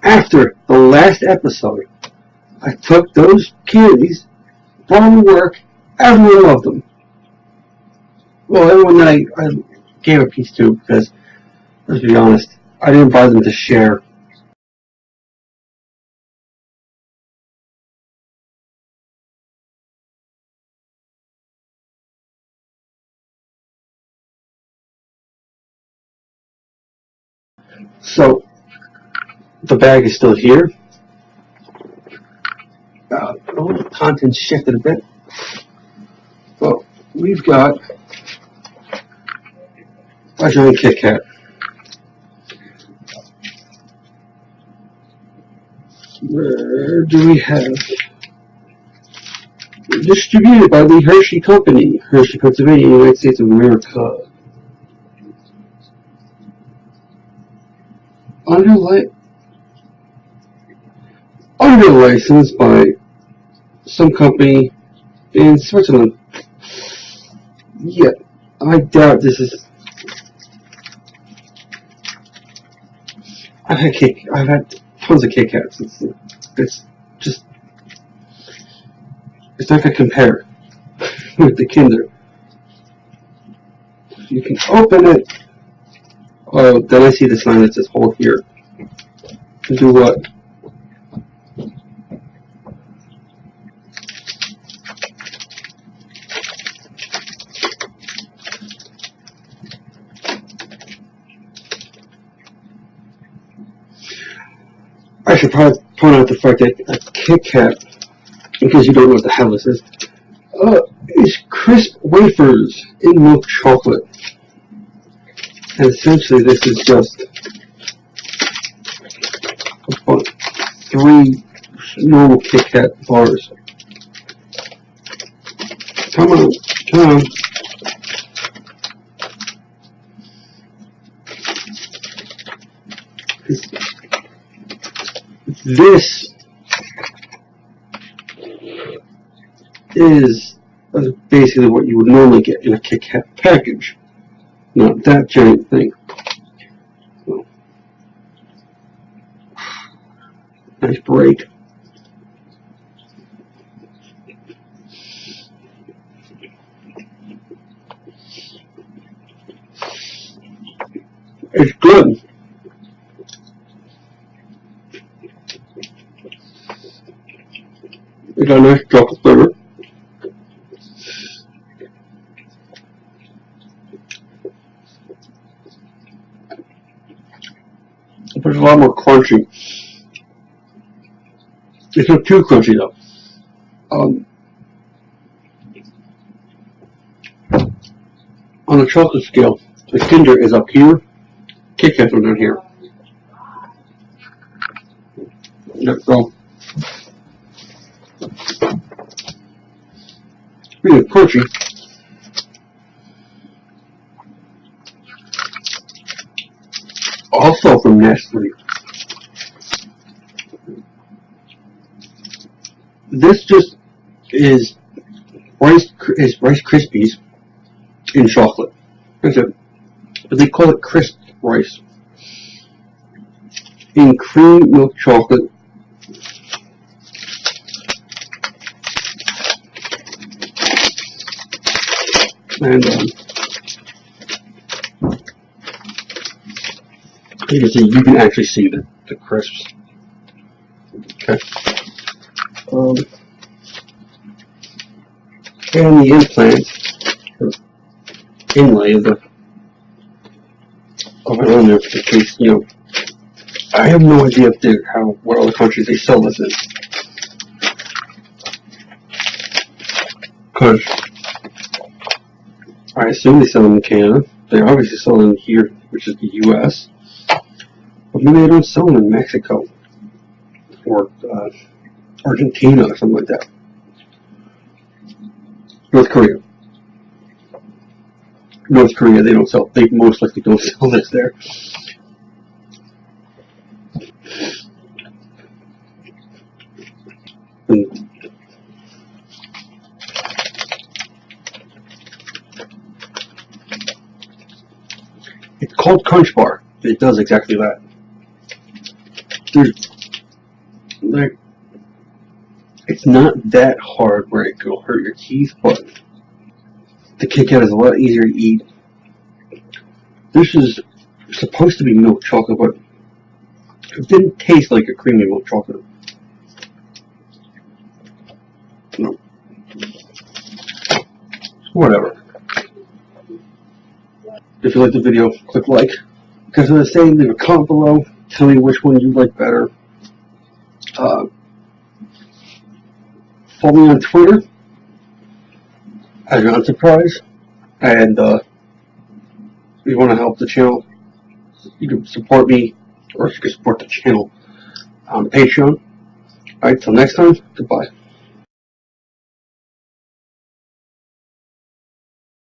After the last episode, I took those candies, brought them to work, everyone loved them. Well, everyone that I gave a piece to, because, let's be honest, I didn't buy them to share. So, the bag is still here. The contents shifted a bit. Well, we've got a giant Kit Kat. Where do we have? Distributed by the Hershey Company, Hershey, Pennsylvania, United States of America. Under license by some company in Switzerland. Yeah, I doubt this is. I've had tons of Kit Kats. It's just, it's not gonna compare with the Kinder. You can open it. Oh, then I see the sign that says hold here. And do what? I should probably point out the fact that a Kit Kat, because you don't know what the hell this is crisp wafers in milk chocolate. And essentially this is just about 3 normal Kit Kat bars. Come on, come on. This is basically what you would normally get in a Kit Kat package. Not that giant thing. So, nice break. It's good. It got a nice chocolate flavor. It's a lot more crunchy. It's not too crunchy though. On the chocolate scale, the Kinder is up here, Kit Kats are down here. Let's go. Really crunchy. Also from Nestle. This just is Rice Krispies in chocolate. That's it. But they call it crisp rice. In cream milk chocolate. And you can actually see the crisps. Okay. And the implant inlay of it on there, in case, you know, I have no idea if what other countries they sell this in. Because I assume they sell them in Canada. They obviously sell them here, which is the US. But maybe they don't sell them in Mexico or Argentina or something like that. North Korea, they don't sell. They most likely don't sell this there. And it's called Crunch Bar. It does exactly that. There's Like, it's not that hard where it will hurt your teeth, but the Kit Kat is a lot easier to eat. This is supposed to be milk chocolate, but it didn't taste like a creamy milk chocolate. No. Whatever. If you like the video, click like. Because of the same, leave a comment below. Tell me which one you like better. Follow me on Twitter as John Surprise. And if you want to help the channel, you can support me, or you can support the channel on Patreon. Alright, till next time, goodbye.